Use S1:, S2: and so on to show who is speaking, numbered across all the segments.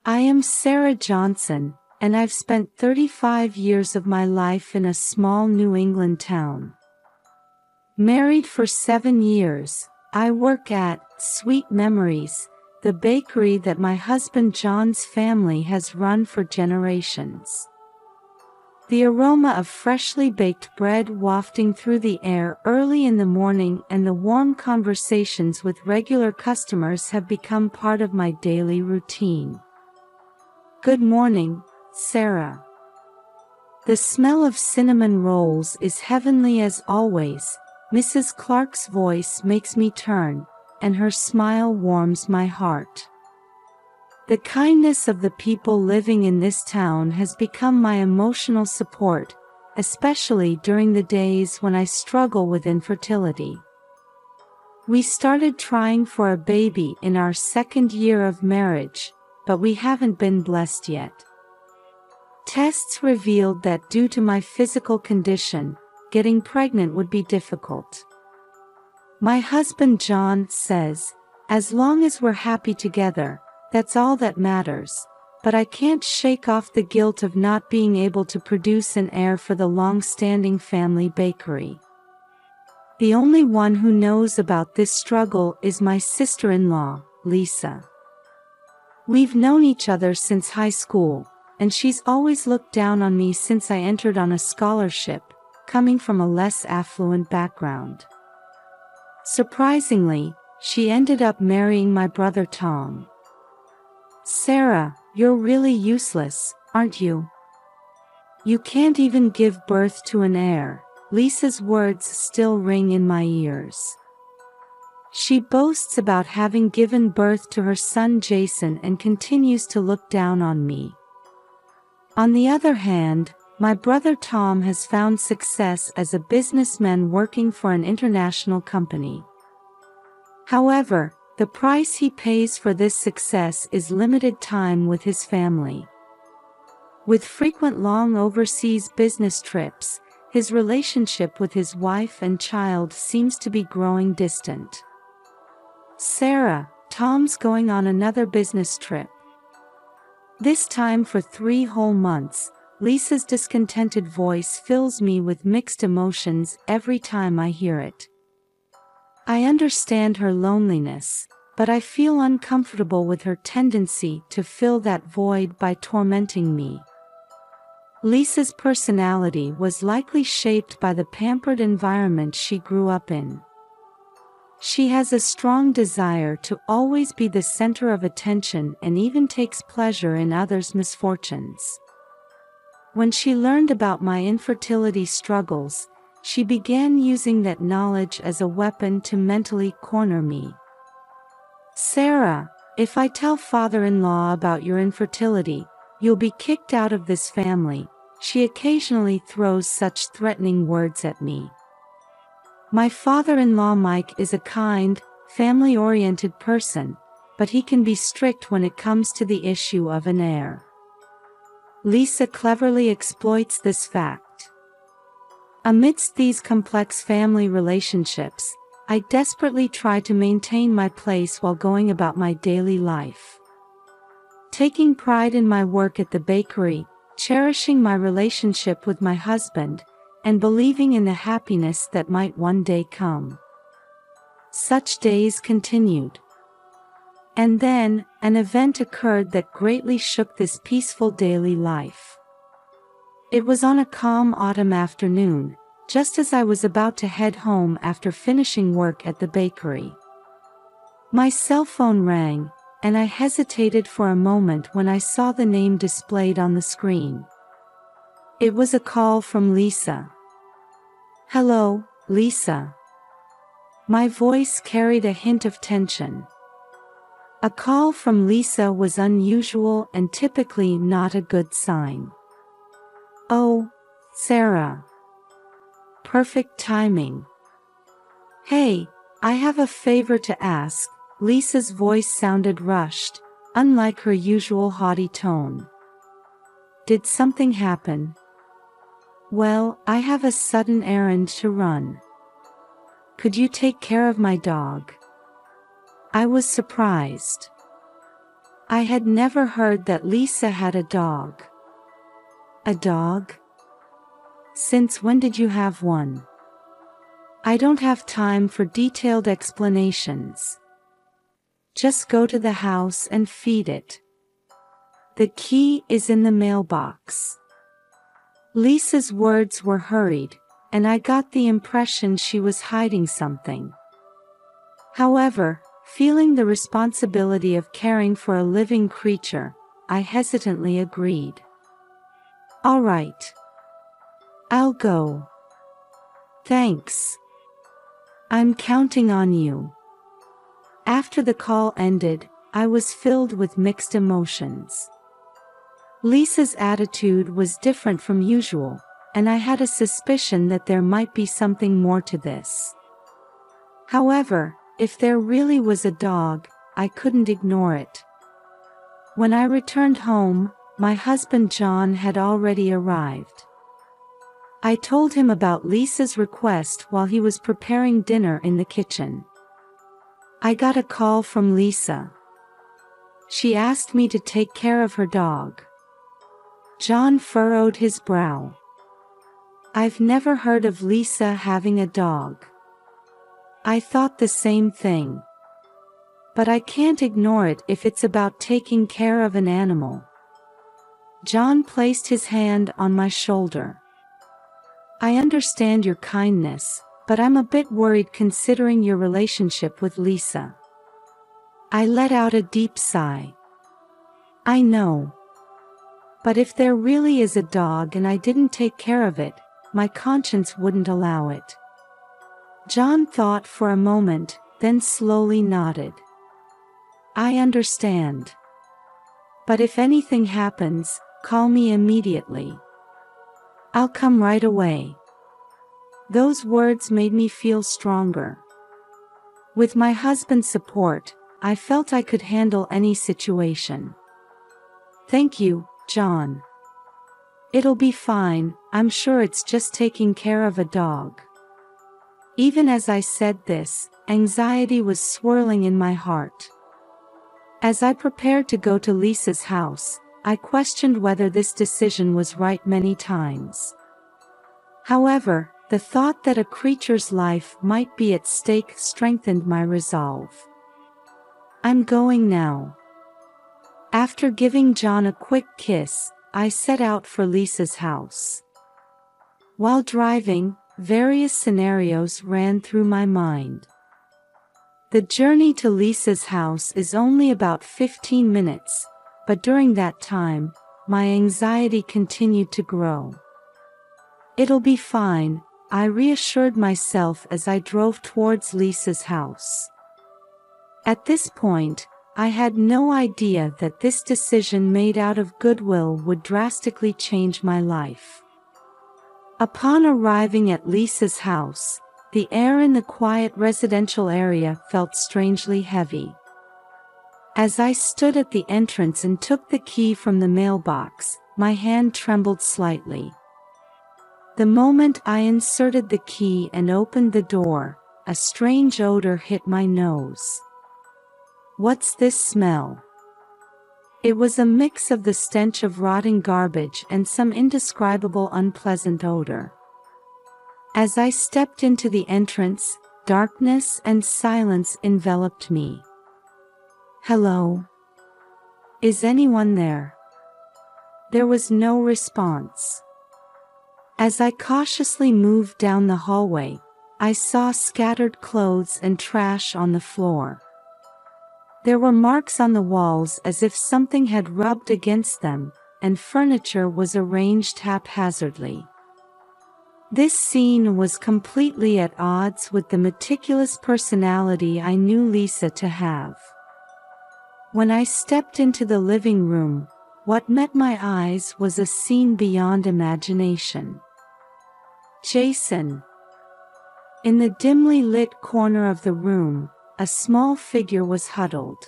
S1: I am Sarah Johnson, and I've spent 35 years of my life in a small New England town. Married for 7 years, I work at Sweet Memories, the bakery that my husband John's family has run for generations. The aroma of freshly baked bread wafting through the air early in the morning and the warm conversations with regular customers have become part of my daily routine. Good morning, Sarah. The smell of cinnamon rolls is heavenly as always. Mrs. Clark's voice makes me turn, and her smile warms my heart. The kindness of the people living in this town has become my emotional support, especially during the days when I struggle with infertility. We started trying for a baby in our 2nd year of marriage, but we haven't been blessed yet. Tests revealed that due to my physical condition, getting pregnant would be difficult. My husband John says, as long as we're happy together, that's all that matters, but I can't shake off the guilt of not being able to produce an heir for the long-standing family bakery. The only one who knows about this struggle is my sister-in-law, Lisa. We've known each other since high school, and she's always looked down on me since I entered on a scholarship, coming from a less affluent background. Surprisingly, she ended up marrying my brother Tom. Sarah, you're really useless, aren't you? You can't even give birth to an heir. Lisa's words still ring in my ears. She boasts about having given birth to her son Jason and continues to look down on me. On the other hand, my brother Tom has found success as a businessman working for an international company. However, the price he pays for this success is limited time with his family. With frequent long overseas business trips, his relationship with his wife and child seems to be growing distant. Sarah, Tom's going on another business trip. This time for 3 whole months. Lisa's discontented voice fills me with mixed emotions every time I hear it. I understand her loneliness, but I feel uncomfortable with her tendency to fill that void by tormenting me. Lisa's personality was likely shaped by the pampered environment she grew up in. She has a strong desire to always be the center of attention and even takes pleasure in others' misfortunes. When she learned about my infertility struggles, she began using that knowledge as a weapon to mentally corner me. Sarah, if I tell father-in-law about your infertility, you'll be kicked out of this family. She occasionally throws such threatening words at me. My father-in-law Mike is a kind, family-oriented person, but he can be strict when it comes to the issue of an heir. Lisa cleverly exploits this fact. Amidst these complex family relationships, I desperately try to maintain my place while going about my daily life. Taking pride in my work at the bakery, cherishing my relationship with my husband, and believing in the happiness that might one day come. Such days continued. And then, an event occurred that greatly shook this peaceful daily life. It was on a calm autumn afternoon, just as I was about to head home after finishing work at the bakery. My cell phone rang, and I hesitated for a moment when I saw the name displayed on the screen. It was a call from Lisa. Hello, Lisa. My voice carried a hint of tension. A call from Lisa was unusual and typically not a good sign. Oh, Sarah. Perfect timing. Hey, I have a favor to ask. Lisa's voice sounded rushed, unlike her usual haughty tone. Did something happen? Well, I have a sudden errand to run. Could you take care of my dog? I was surprised. I had never heard that Lisa had a dog. A dog? Since when did you have one? I don't have time for detailed explanations. Just go to the house and feed it. The key is in the mailbox. Lisa's words were hurried, and I got the impression she was hiding something. However, feeling the responsibility of caring for a living creature, I hesitantly agreed. All right. I'll go. Thanks. I'm counting on you. After the call ended, I was filled with mixed emotions. Lisa's attitude was different from usual, and I had a suspicion that there might be something more to this. However, if there really was a dog, I couldn't ignore it. When I returned home, my husband John had already arrived. I told him about Lisa's request while he was preparing dinner in the kitchen. I got a call from Lisa. She asked me to take care of her dog. John furrowed his brow. I've never heard of Lisa having a dog. I thought the same thing. But I can't ignore it if it's about taking care of an animal. John placed his hand on my shoulder. I understand your kindness, but I'm a bit worried considering your relationship with Lisa. I let out a deep sigh. I know. But if there really is a dog and I didn't take care of it, my conscience wouldn't allow it. John thought for a moment, then slowly nodded. I understand. But if anything happens, call me immediately. I'll come right away. Those words made me feel stronger. With my husband's support, I felt I could handle any situation. Thank you, John. It'll be fine, I'm sure it's just taking care of a dog. Even as I said this, anxiety was swirling in my heart. As I prepared to go to Lisa's house, I questioned whether this decision was right many times. However, the thought that a creature's life might be at stake strengthened my resolve. I'm going now. After giving John a quick kiss, I set out for Lisa's house. While driving, various scenarios ran through my mind. The journey to Lisa's house is only about 15 minutes, but during that time, my anxiety continued to grow. It'll be fine, I reassured myself as I drove towards Lisa's house. At this point, I had no idea that this decision made out of goodwill would drastically change my life. Upon arriving at Lisa's house, the air in the quiet residential area felt strangely heavy. As I stood at the entrance and took the key from the mailbox, my hand trembled slightly. The moment I inserted the key and opened the door, a strange odor hit my nose. What's this smell? It was a mix of the stench of rotting garbage and some indescribable unpleasant odor. As I stepped into the entrance, darkness and silence enveloped me. Hello? Is anyone there? There was no response. As I cautiously moved down the hallway, I saw scattered clothes and trash on the floor. There were marks on the walls as if something had rubbed against them, and furniture was arranged haphazardly. This scene was completely at odds with the meticulous personality I knew Lisa to have. When I stepped into the living room, what met my eyes was a scene beyond imagination. Jason. In the dimly lit corner of the room, a small figure was huddled.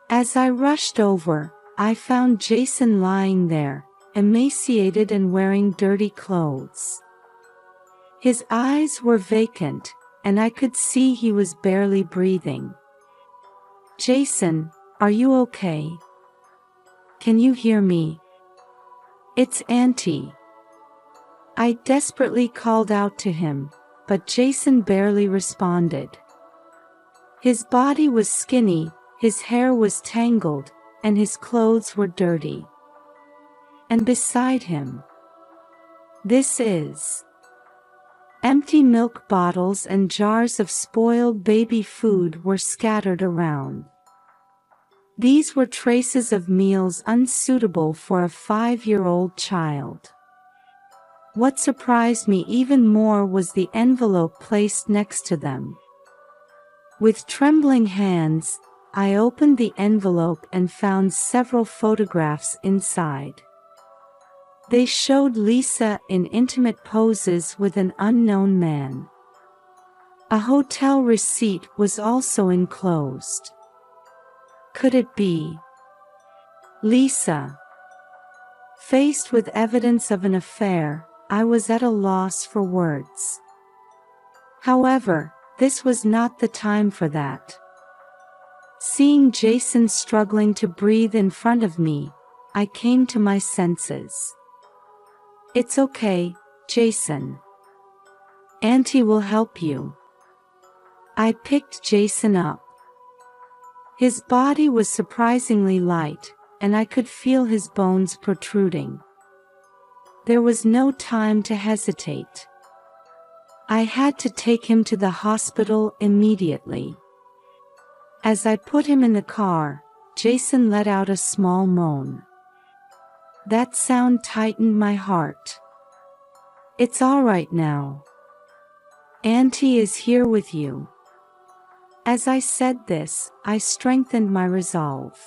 S1: As I rushed over, I found Jason lying there, emaciated and wearing dirty clothes. His eyes were vacant, and I could see he was barely breathing. Jason, Are you okay? Can you hear me? It's Auntie. I desperately called out to him, but Jason barely responded. His body was skinny, his hair was tangled, and his clothes were dirty. And beside him, this is empty milk bottles and jars of spoiled baby food were scattered around. These were traces of meals unsuitable for a 5-year-old child. What surprised me even more was the envelope placed next to them. With trembling hands, I opened the envelope and found several photographs inside. They showed Lisa in intimate poses with an unknown man. A hotel receipt was also enclosed. Could it be Lisa? Faced with evidence of an affair, I was at a loss for words. However, this was not the time for that. Seeing Jason struggling to breathe in front of me, I came to my senses. It's okay, Jason. Auntie will help you. I picked Jason up. His body was surprisingly light, and I could feel his bones protruding. There was no time to hesitate. I had to take him to the hospital immediately. As I put him in the car, Jason let out a small moan. That sound tightened my heart. It's all right now. Auntie is here with you. As I said this, I strengthened my resolve.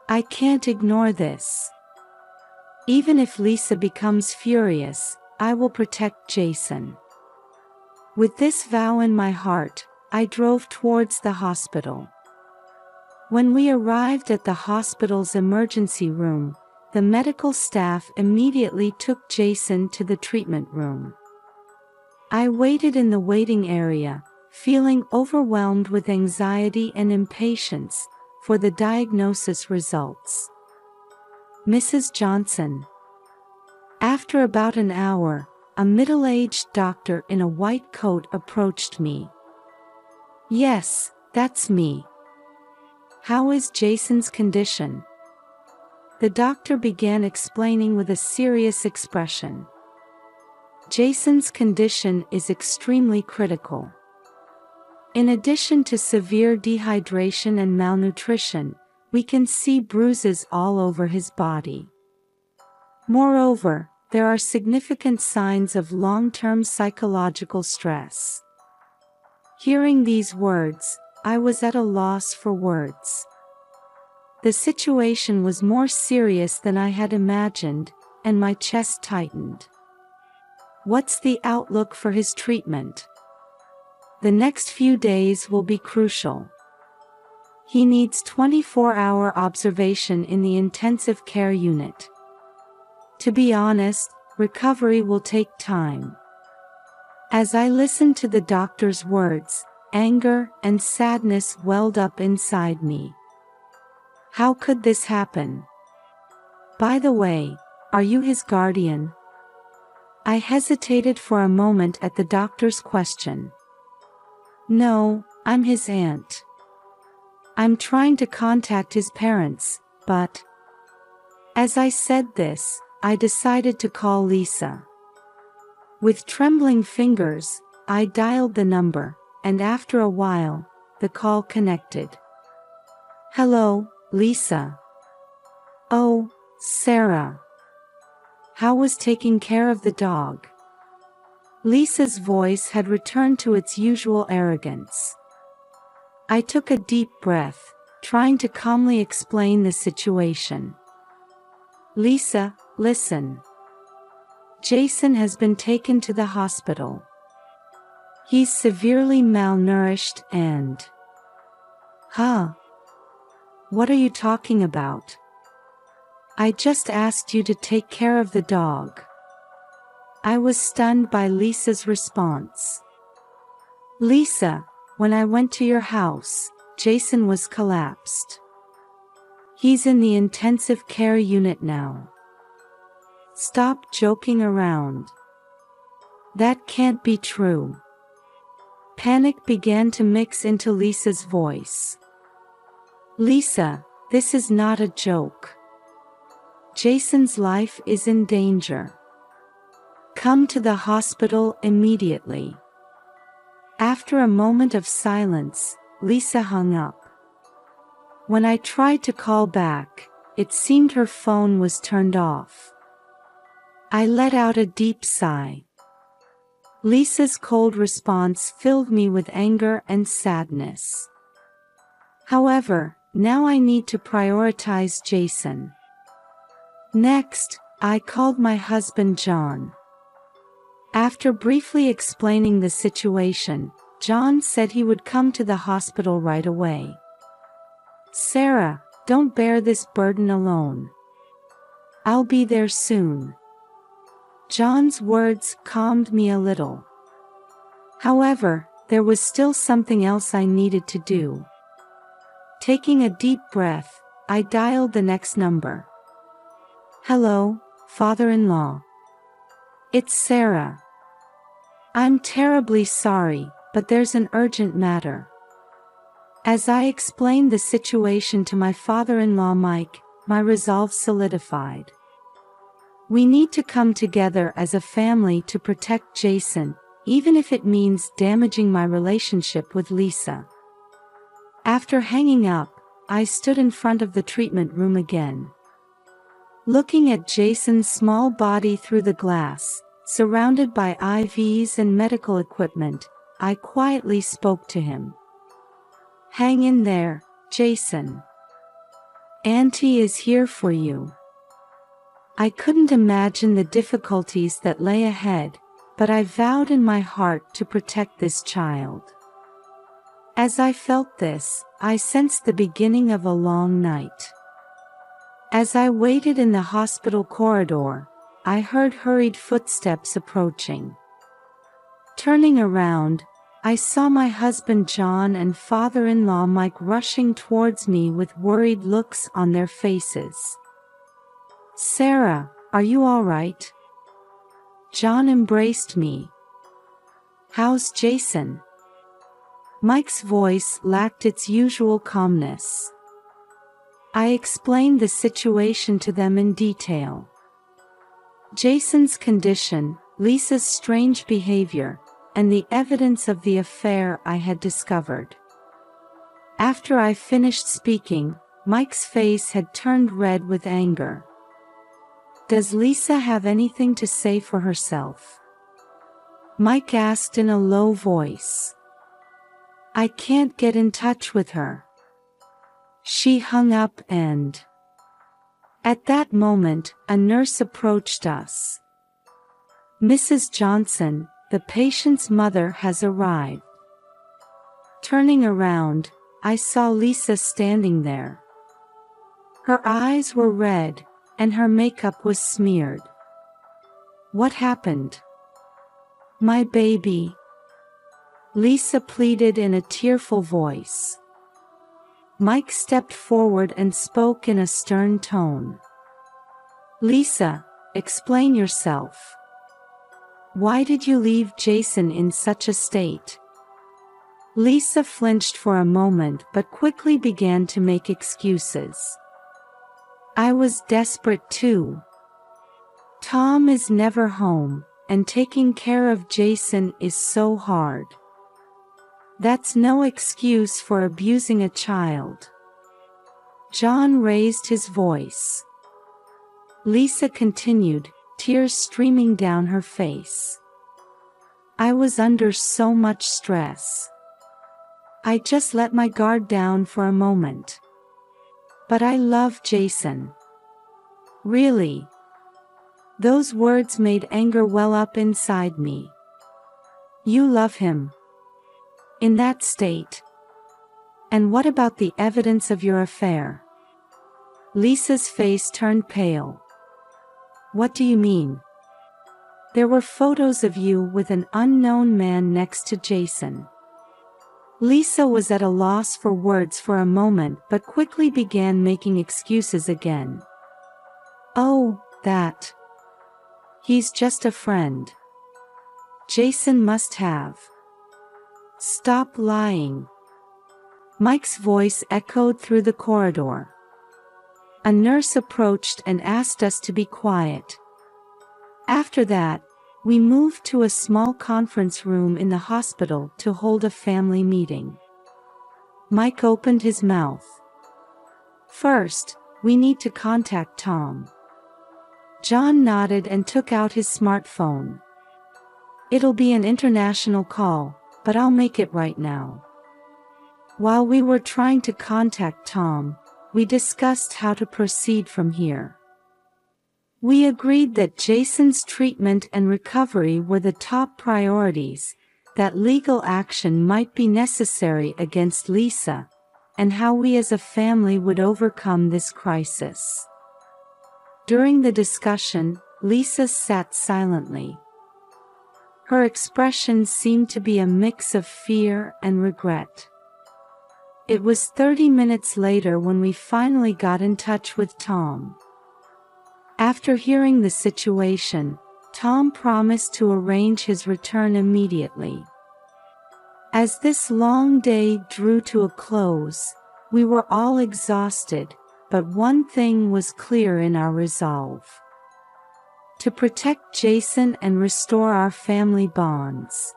S1: I can't ignore this. Even if Lisa becomes furious, I will protect Jason. With this vow in my heart, I drove towards the hospital. When we arrived at the hospital's emergency room, the medical staff immediately took Jason to the treatment room. I waited in the waiting area, feeling overwhelmed with anxiety and impatience for the diagnosis results. Mrs. Johnson. After about an hour, a middle-aged doctor in a white coat approached me. Yes, that's me. How is Jason's condition? The doctor began explaining with a serious expression. Jason's condition is extremely critical. In addition to severe dehydration and malnutrition, we can see bruises all over his body. Moreover, there are significant signs of long-term psychological stress. Hearing these words, I was at a loss for words. The situation was more serious than I had imagined, and my chest tightened. What's the outlook for his treatment? The next few days will be crucial. He needs 24-hour observation in the intensive care unit. To be honest, recovery will take time. As I listened to the doctor's words, anger and sadness welled up inside me. How could this happen? By the way, are you his guardian? I hesitated for a moment at the doctor's question. No, I'm his aunt. I'm trying to contact his parents, but... As I said this, I decided to call Lisa. With trembling fingers, I dialed the number, and after a while, the call connected. Hello, Lisa. Oh, Sarah. How was taking care of the dog? Lisa's voice had returned to its usual arrogance. I took a deep breath, trying to calmly explain the situation. Lisa, listen. Jason has been taken to the hospital. He's severely malnourished and... Huh? What are you talking about? I just asked you to take care of the dog. I was stunned by Lisa's response. Lisa, when I went to your house, Jason was collapsed. He's in the intensive care unit now. Stop joking around. That can't be true. Panic began to mix into Lisa's voice. Lisa, this is not a joke. Jason's life is in danger. Come to the hospital immediately. After a moment of silence, Lisa hung up. When I tried to call back, it seemed her phone was turned off. I let out a deep sigh. Lisa's cold response filled me with anger and sadness. However, now I need to prioritize Jason. Next, I called my husband John. After briefly explaining the situation, John said he would come to the hospital right away. Sarah, don't bear this burden alone. I'll be there soon. John's words calmed me a little. However, there was still something else I needed to do. Taking a deep breath, I dialed the next number. Hello, father-in-law. It's Sarah. I'm terribly sorry, but there's an urgent matter. As I explained the situation to my father-in-law Mike, my resolve solidified. We need to come together as a family to protect Jason, even if it means damaging my relationship with Lisa. After hanging up, I stood in front of the treatment room again. Looking at Jason's small body through the glass, surrounded by IVs and medical equipment, I quietly spoke to him. Hang in there, Jason. Auntie is here for you. I couldn't imagine the difficulties that lay ahead, but I vowed in my heart to protect this child. As I felt this, I sensed the beginning of a long night. As I waited in the hospital corridor, I heard hurried footsteps approaching. Turning around, I saw my husband John and father-in-law Mike rushing towards me with worried looks on their faces. Sarah, are you all right? John embraced me. How's Jason? Mike's voice lacked its usual calmness. I explained the situation to them in detail. Jason's condition, Lisa's strange behavior, and the evidence of the affair I had discovered. After I finished speaking, Mike's face had turned red with anger. Does Lisa have anything to say for herself? Mike asked in a low voice. I can't get in touch with her. She hung up and... At that moment, a nurse approached us. Mrs. Johnson, the patient's mother has arrived. Turning around, I saw Lisa standing there. Her eyes were red, and her makeup was smeared. What happened? My baby. Lisa pleaded in a tearful voice. Mike stepped forward and spoke in a stern tone. Lisa, explain yourself. Why did you leave Jason in such a state? Lisa flinched for a moment but quickly began to make excuses. I was desperate too. Tom is never home, and taking care of Jason is so hard. That's no excuse for abusing a child. John raised his voice. Lisa continued, tears streaming down her face. I was under so much stress. I just let my guard down for a moment. But I love Jason. Really? Those words made anger well up inside me. You love him. In that state. And what about the evidence of your affair? Lisa's face turned pale. What do you mean? There were photos of you with an unknown man next to Jason. Lisa was at a loss for words for a moment but quickly began making excuses again. Oh, that. He's just a friend. Jason must have. Stop lying. Mike's voice echoed through the corridor. A nurse approached and asked us to be quiet. After that, we moved to a small conference room in the hospital to hold a family meeting. Mike opened his mouth. First, we need to contact Tom. John nodded and took out his smartphone. It'll be an international call, but I'll make it right now. While we were trying to contact Tom, we discussed how to proceed from here. We agreed that Jason's treatment and recovery were the top priorities, that legal action might be necessary against Lisa, and how we as a family would overcome this crisis. During the discussion, Lisa sat silently. Her expression seemed to be a mix of fear and regret. It was 30 minutes later when we finally got in touch with Tom. After hearing the situation, Tom promised to arrange his return immediately. As this long day drew to a close, we were all exhausted, but one thing was clear in our resolve: to protect Jason and restore our family bonds.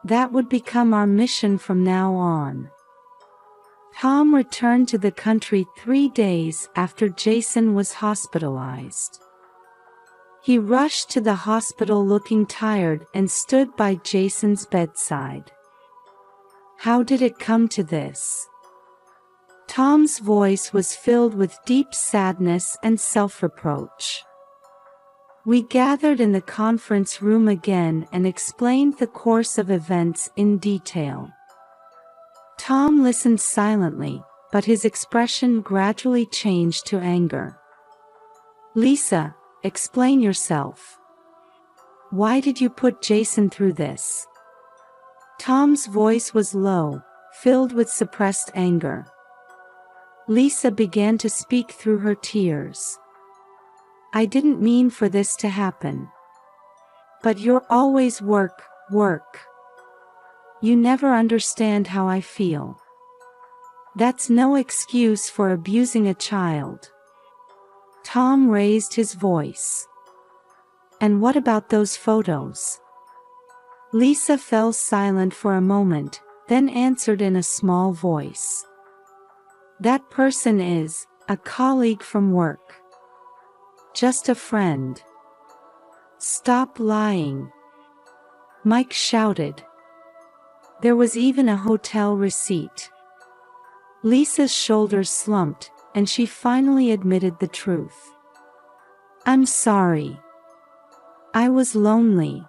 S1: That would become our mission from now on. Tom returned to the country 3 days after Jason was hospitalized. He rushed to the hospital looking tired and stood by Jason's bedside. How did it come to this? Tom's voice was filled with deep sadness and self-reproach. We gathered in the conference room again and explained the course of events in detail. Tom listened silently, but his expression gradually changed to anger. Lisa, explain yourself. Why did you put Jason through this? Tom's voice was low, filled with suppressed anger. Lisa began to speak through her tears. I didn't mean for this to happen. But you're always work. You never understand how I feel. That's no excuse for abusing a child. Tom raised his voice. And what about those photos? Lisa fell silent for a moment, then answered in a small voice. That person is a colleague from work. Just a friend. Stop lying. Mike shouted. There was even a hotel receipt. Lisa's shoulders slumped, and she finally admitted the truth. I'm sorry. I was lonely.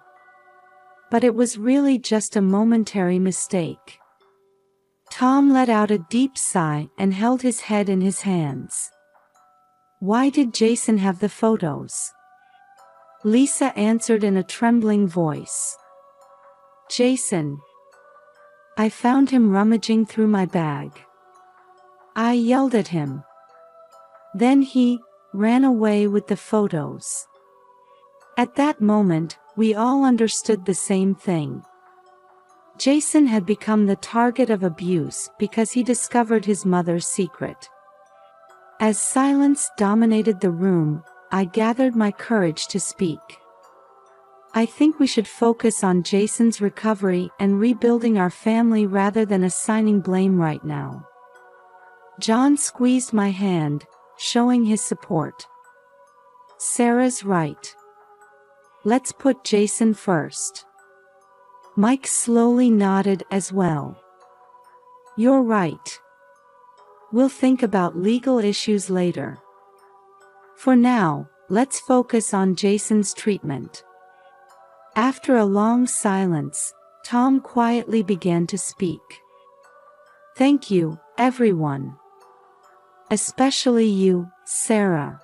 S1: But it was really just a momentary mistake. Tom let out a deep sigh and held his head in his hands. Why did Jason have the photos? Lisa answered in a trembling voice. Jason. I found him rummaging through my bag. I yelled at him. Then he ran away with the photos. At that moment, we all understood the same thing. Jason had become the target of abuse because he discovered his mother's secret. As silence dominated the room, I gathered my courage to speak. I think we should focus on Jason's recovery and rebuilding our family rather than assigning blame right now. John squeezed my hand, showing his support. Sarah's right. Let's put Jason first. Mike slowly nodded as well. You're right. We'll think about legal issues later. For now, let's focus on Jason's treatment. After a long silence, Tom quietly began to speak. Thank you, everyone. Especially you, Sarah.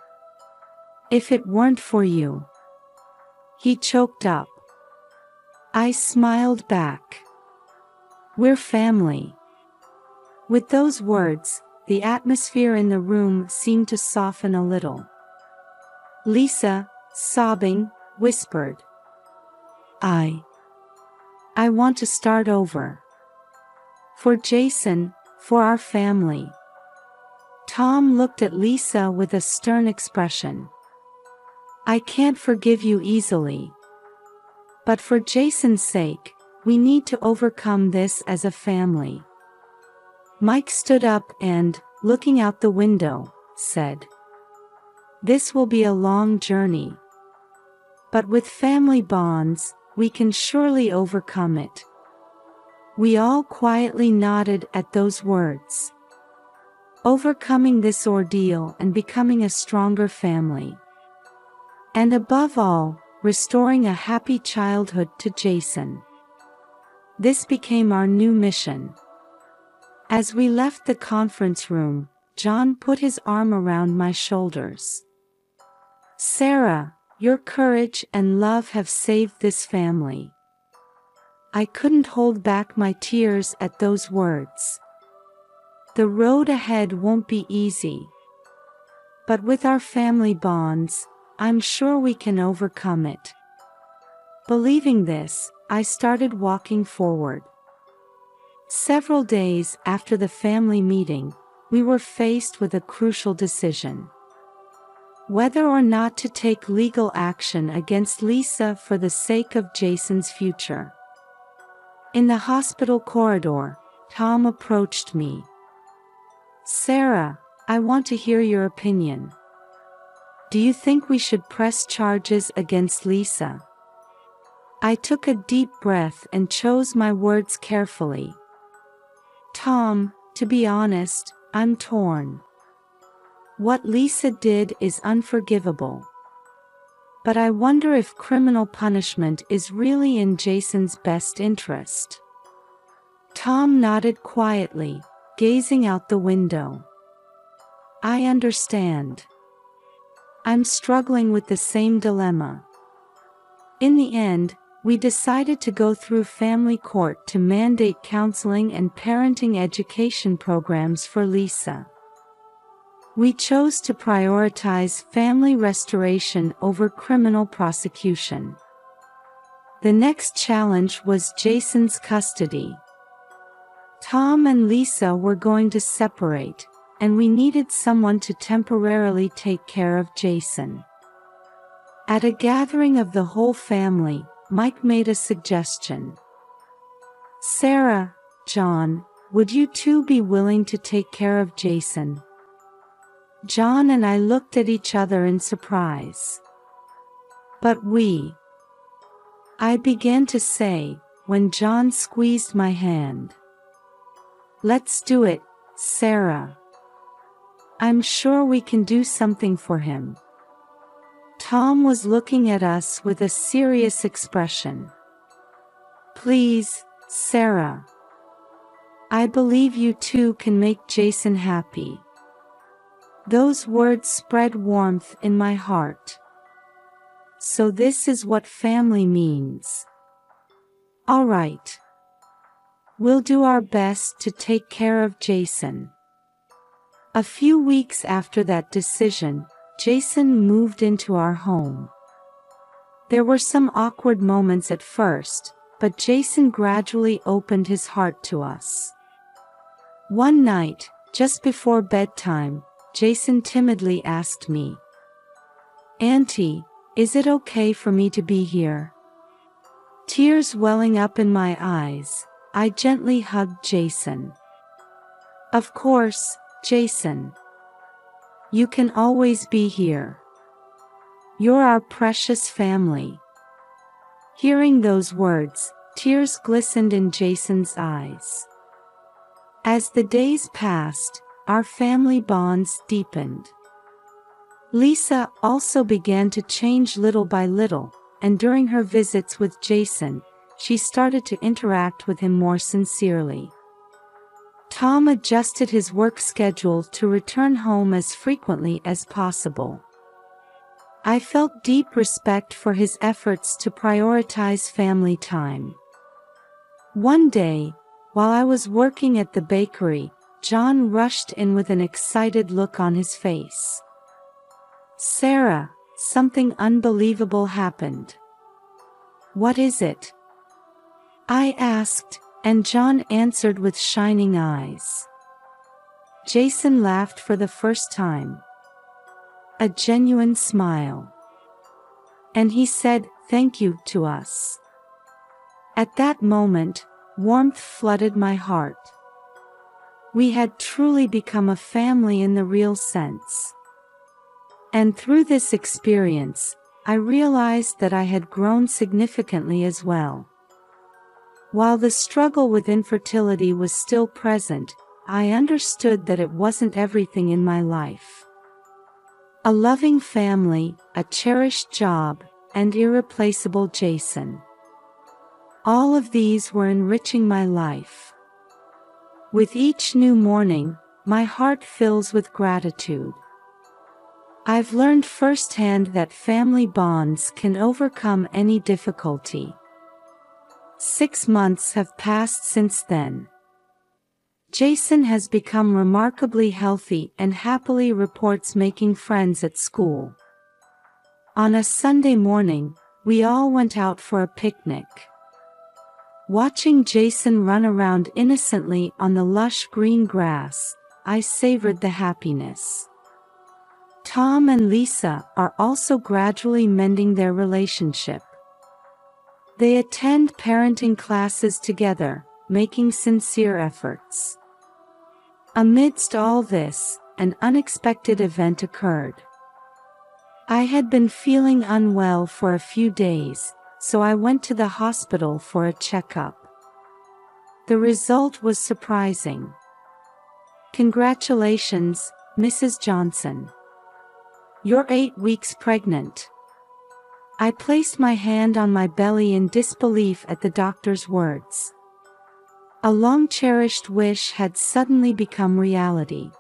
S1: If it weren't for you. He choked up. I smiled back. We're family." With those words, the atmosphere in the room seemed to soften a little. Lisa, sobbing, whispered, I want to start over. For Jason, for our family." Tom looked at Lisa with a stern expression. "I can't forgive you easily. But for Jason's sake, we need to overcome this as a family." Mike stood up and, looking out the window, said, "This will be a long journey. But with family bonds, we can surely overcome it." We all quietly nodded at those words. Overcoming this ordeal and becoming a stronger family. And above all, restoring a happy childhood to Jason. This became our new mission. As we left the conference room, John put his arm around my shoulders. "Sarah, your courage and love have saved this family." I couldn't hold back my tears at those words. The road ahead won't be easy. But with our family bonds, I'm sure we can overcome it. Believing this, I started walking forward. Several days after the family meeting, we were faced with a crucial decision. Whether or not to take legal action against Lisa for the sake of Jason's future. In the hospital corridor, Tom approached me. "Sarah, I want to hear your opinion. Do you think we should press charges against Lisa?" I took a deep breath and chose my words carefully. "Tom, to be honest, I'm torn. What Lisa did is unforgivable. But I wonder if criminal punishment is really in Jason's best interest." Tom nodded quietly, gazing out the window. "I understand. I'm struggling with the same dilemma." In the end, we decided to go through family court to mandate counseling and parenting education programs for Lisa. We chose to prioritize family restoration over criminal prosecution. The next challenge was Jason's custody. Tom and Lisa were going to separate, and we needed someone to temporarily take care of Jason. At a gathering of the whole family, Mike made a suggestion. "Sarah, John, would you two be willing to take care of Jason?" John and I looked at each other in surprise. "But I began to say, when John squeezed my hand. "Let's do it, Sarah. I'm sure we can do something for him." Tom was looking at us with a serious expression. "Please, Sarah. I believe you two can make Jason happy." Those words spread warmth in my heart. So this is what family means. All right. We'll do our best to take care of Jason. A few weeks after that decision, Jason moved into our home. There were some awkward moments at first, but Jason gradually opened his heart to us. One night, just before bedtime, Jason timidly asked me, "Auntie, is it okay for me to be here?" Tears welling up in my eyes, I gently hugged Jason. "Of course, Jason. You can always be here. You're our precious family." Hearing those words, tears glistened in Jason's eyes. As the days passed, our family bonds deepened. Lisa also began to change little by little, and during her visits with Jason, she started to interact with him more sincerely. Tom adjusted his work schedule to return home as frequently as possible. I felt deep respect for his efforts to prioritize family time. One day, While I was working at the bakery, John rushed in with an excited look on his face. "Sarah, something unbelievable happened." "What is it?" I asked, and John answered with shining eyes. Jason laughed for the first time. A genuine smile. And he said, "Thank you," to us. At that moment, warmth flooded my heart. We had truly become a family in the real sense. And through this experience, I realized that I had grown significantly as well. While the struggle with infertility was still present, I understood that it wasn't everything in my life. A loving family, a cherished job, and irreplaceable Jason. All of these were enriching my life. With each new morning, my heart fills with gratitude. I've learned firsthand that family bonds can overcome any difficulty. 6 months have passed since then. Jason has become remarkably healthy and happily reports making friends at school. On a Sunday morning, we all went out for a picnic. Watching Jason run around innocently on the lush green grass, I savored the happiness. Tom and Lisa are also gradually mending their relationship. They attend parenting classes together, making sincere efforts. Amidst all this, an unexpected event occurred. I had been feeling unwell for a few days, so I went to the hospital for a checkup. The result was surprising. "Congratulations, Mrs. Johnson. You're 8 weeks pregnant." I placed my hand on my belly in disbelief at the doctor's words. A long-cherished wish had suddenly become reality.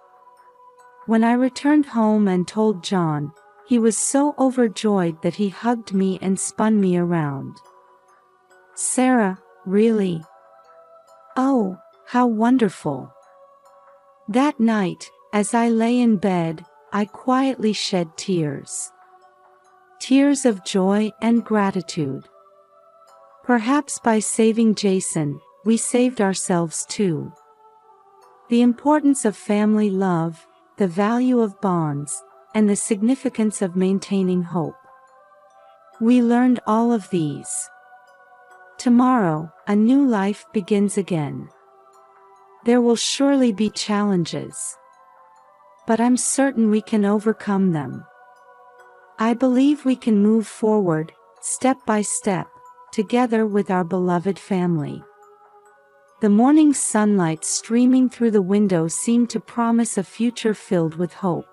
S1: When I returned home and told John, he was so overjoyed that he hugged me and spun me around. "Sarah, really? Oh, how wonderful." That night, as I lay in bed, I quietly shed tears. Tears of joy and gratitude. Perhaps by saving Jason, we saved ourselves too. The importance of family love, the value of bonds, and the significance of maintaining hope. We learned all of these. Tomorrow, a new life begins again. There will surely be challenges. But I'm certain we can overcome them. I believe we can move forward, step by step, together with our beloved family. The morning sunlight streaming through the window seemed to promise a future filled with hope.